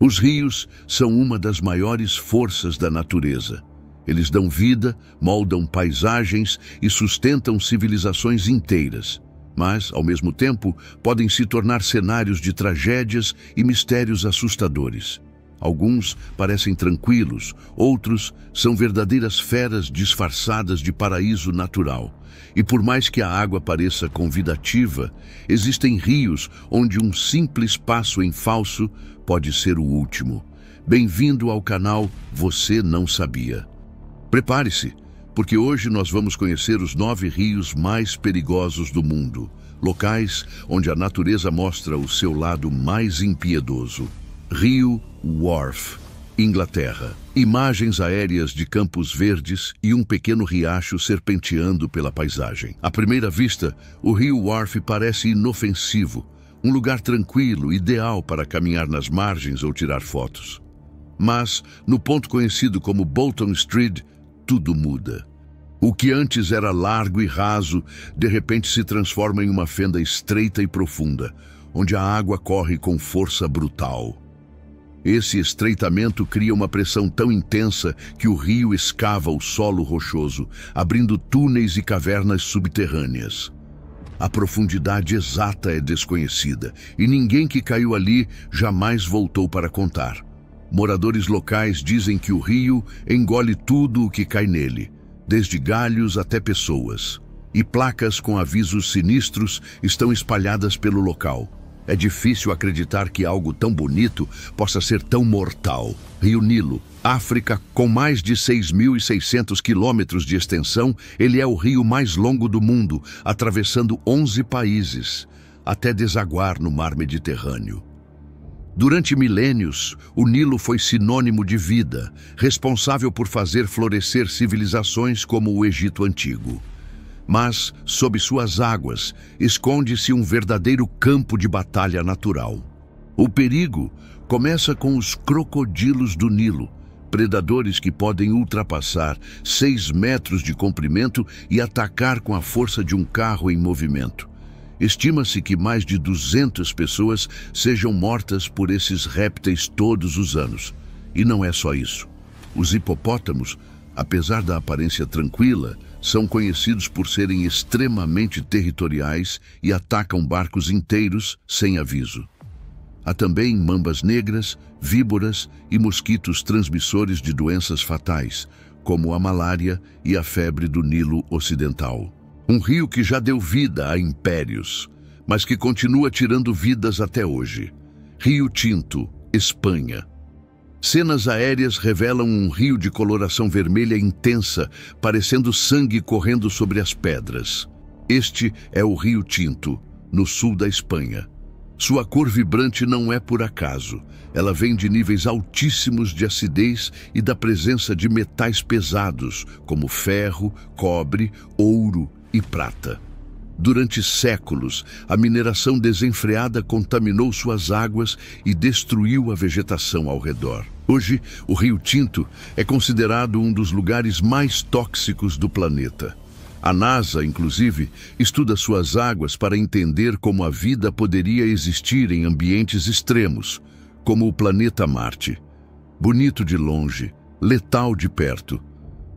Os rios são uma das maiores forças da natureza. Eles dão vida, moldam paisagens e sustentam civilizações inteiras. Mas, ao mesmo tempo, podem se tornar cenários de tragédias e mistérios assustadores. Alguns parecem tranquilos, outros são verdadeiras feras disfarçadas de paraíso natural. E por mais que a água pareça convidativa, existem rios onde um simples passo em falso pode ser o último. Bem-vindo ao canal Você Não Sabia. Prepare-se, porque hoje nós vamos conhecer os 9 rios mais perigosos do mundo, locais onde a natureza mostra o seu lado mais impiedoso. Rio Wharfe, Inglaterra. Imagens aéreas de campos verdes e um pequeno riacho serpenteando pela paisagem. À primeira vista, o rio Wharfe parece inofensivo, um lugar tranquilo, ideal para caminhar nas margens ou tirar fotos. Mas, no ponto conhecido como Bolton Street, tudo muda. O que antes era largo e raso, de repente se transforma em uma fenda estreita e profunda, onde a água corre com força brutal. Esse estreitamento cria uma pressão tão intensa que o rio escava o solo rochoso, abrindo túneis e cavernas subterrâneas. A profundidade exata é desconhecida, e ninguém que caiu ali jamais voltou para contar. Moradores locais dizem que o rio engole tudo o que cai nele, desde galhos até pessoas. E placas com avisos sinistros estão espalhadas pelo local. É difícil acreditar que algo tão bonito possa ser tão mortal. Rio Nilo, África, com mais de 6.600 quilômetros de extensão, ele é o rio mais longo do mundo, atravessando 11 países, até desaguar no mar Mediterrâneo. Durante milênios, o Nilo foi sinônimo de vida, responsável por fazer florescer civilizações como o Egito Antigo. Mas, sob suas águas, esconde-se um verdadeiro campo de batalha natural. O perigo começa com os crocodilos do Nilo, predadores que podem ultrapassar 6 metros de comprimento e atacar com a força de um carro em movimento. Estima-se que mais de 200 pessoas sejam mortas por esses répteis todos os anos. E não é só isso. Os hipopótamos, apesar da aparência tranquila, são conhecidos por serem extremamente territoriais e atacam barcos inteiros sem aviso. Há também mambas negras, víboras e mosquitos transmissores de doenças fatais, como a malária e a febre do Nilo Ocidental. Um rio que já deu vida a impérios, mas que continua tirando vidas até hoje. Rio Tinto, Espanha. Cenas aéreas revelam um rio de coloração vermelha intensa, parecendo sangue correndo sobre as pedras. Este é o Rio Tinto, no sul da Espanha. Sua cor vibrante não é por acaso. Ela vem de níveis altíssimos de acidez e da presença de metais pesados, como ferro, cobre, ouro e prata. Durante séculos, a mineração desenfreada contaminou suas águas e destruiu a vegetação ao redor. Hoje, o Rio Tinto é considerado um dos lugares mais tóxicos do planeta. A NASA, inclusive, estuda suas águas para entender como a vida poderia existir em ambientes extremos, como o planeta Marte. Bonito de longe, letal de perto.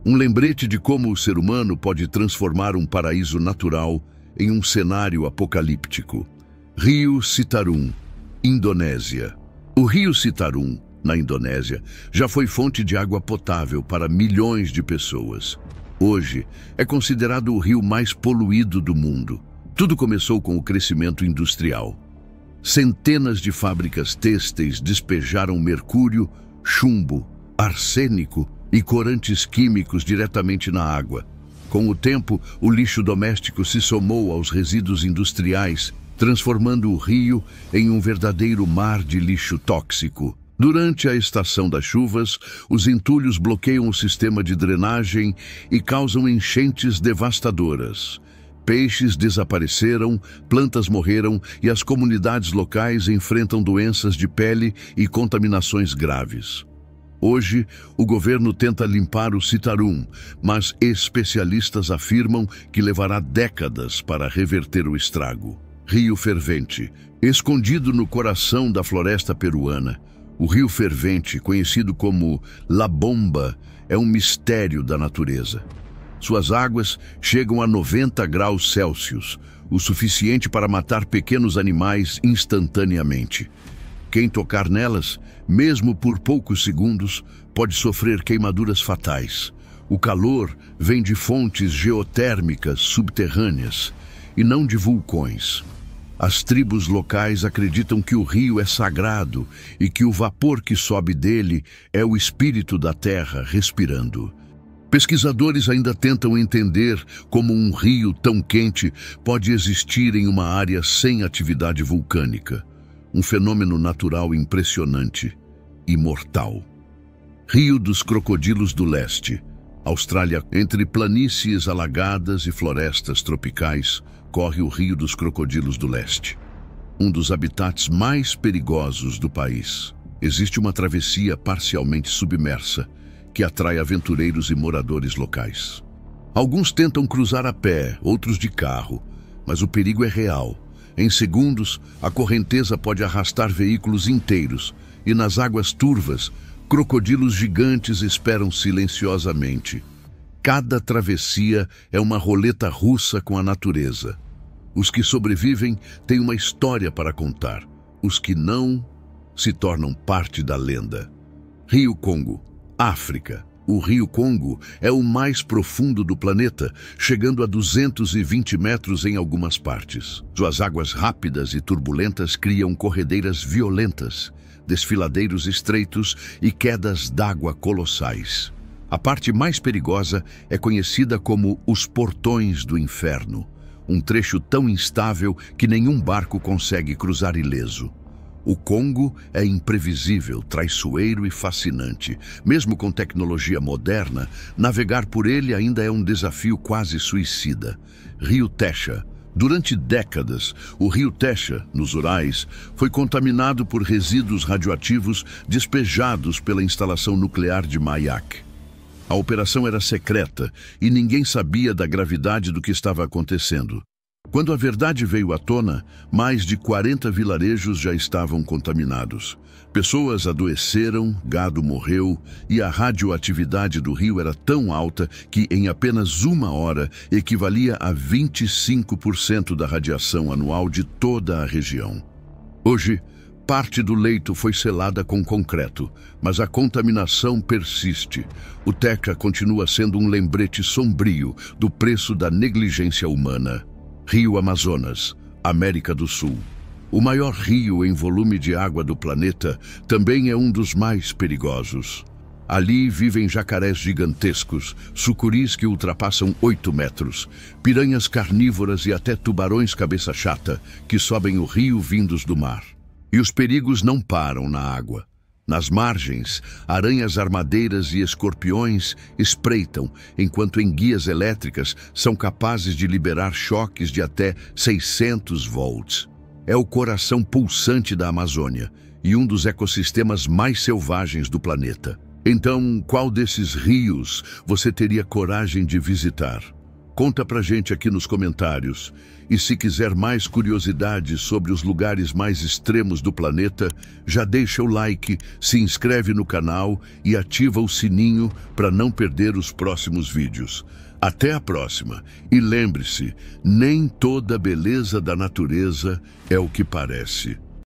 Um lembrete de como o ser humano pode transformar um paraíso natural em um cenário apocalíptico. Rio Citarum, Indonésia. O rio Citarum, na Indonésia, já foi fonte de água potável para milhões de pessoas. Hoje, é considerado o rio mais poluído do mundo. Tudo começou com o crescimento industrial. Centenas de fábricas têxteis despejaram mercúrio, chumbo, arsênico e corantes químicos diretamente na água. Com o tempo, o lixo doméstico se somou aos resíduos industriais, transformando o rio em um verdadeiro mar de lixo tóxico. Durante a estação das chuvas, os entulhos bloqueiam o sistema de drenagem e causam enchentes devastadoras. Peixes desapareceram, plantas morreram e as comunidades locais enfrentam doenças de pele e contaminações graves. Hoje, o governo tenta limpar o Citarum, mas especialistas afirmam que levará décadas para reverter o estrago. Rio Fervente. Escondido no coração da floresta peruana, O rio fervente, conhecido como La Bomba, é um mistério da natureza. Suas águas chegam a 90 graus Celsius, o suficiente para matar pequenos animais instantaneamente. Quem tocar nelas, mesmo por poucos segundos, pode sofrer queimaduras fatais. O calor vem de fontes geotérmicas subterrâneas e não de vulcões. As tribos locais acreditam que o rio é sagrado e que o vapor que sobe dele é o espírito da terra respirando. Pesquisadores ainda tentam entender como um rio tão quente pode existir em uma área sem atividade vulcânica. Um fenômeno natural impressionante e mortal. Rio dos Crocodilos do Leste, Austrália. Entre planícies alagadas e florestas tropicais, corre o Rio dos Crocodilos do Leste, um dos habitats mais perigosos do país. Existe uma travessia parcialmente submersa que atrai aventureiros e moradores locais. Alguns tentam cruzar a pé, outros de carro, mas o perigo é real. Em segundos, a correnteza pode arrastar veículos inteiros e nas águas turvas, crocodilos gigantes esperam silenciosamente. Cada travessia é uma roleta russa com a natureza. Os que sobrevivem têm uma história para contar. Os que não se tornam parte da lenda. Rio Congo, África. O Rio Congo é o mais profundo do planeta, chegando a 220 metros em algumas partes. Suas águas rápidas e turbulentas criam corredeiras violentas, desfiladeiros estreitos e quedas d'água colossais. A parte mais perigosa é conhecida como os Portões do Inferno, um trecho tão instável que nenhum barco consegue cruzar ileso. O Congo é imprevisível, traiçoeiro e fascinante. Mesmo com tecnologia moderna, navegar por ele ainda é um desafio quase suicida. Rio Techa. Durante décadas, o rio Techa, nos Urais, foi contaminado por resíduos radioativos despejados pela instalação nuclear de Mayak. A operação era secreta e ninguém sabia da gravidade do que estava acontecendo. Quando a verdade veio à tona, mais de 40 vilarejos já estavam contaminados. Pessoas adoeceram, gado morreu e a radioatividade do rio era tão alta que em apenas uma hora equivalia a 25% da radiação anual de toda a região. Hoje, parte do leito foi selada com concreto, mas a contaminação persiste. O Techa continua sendo um lembrete sombrio do preço da negligência humana. Rio Amazonas, América do Sul. O maior rio em volume de água do planeta também é um dos mais perigosos. Ali vivem jacarés gigantescos, sucuris que ultrapassam 8 metros, piranhas carnívoras e até tubarões cabeça chata que sobem o rio vindos do mar. E os perigos não param na água. Nas margens, aranhas armadeiras e escorpiões espreitam, enquanto enguias elétricas são capazes de liberar choques de até 600 volts. É o coração pulsante da Amazônia e um dos ecossistemas mais selvagens do planeta. Então, qual desses rios você teria coragem de visitar? Conta pra gente aqui nos comentários. E se quiser mais curiosidades sobre os lugares mais extremos do planeta, já deixa o like, se inscreve no canal e ativa o sininho para não perder os próximos vídeos. Até a próxima. E lembre-se, nem toda beleza da natureza é o que parece.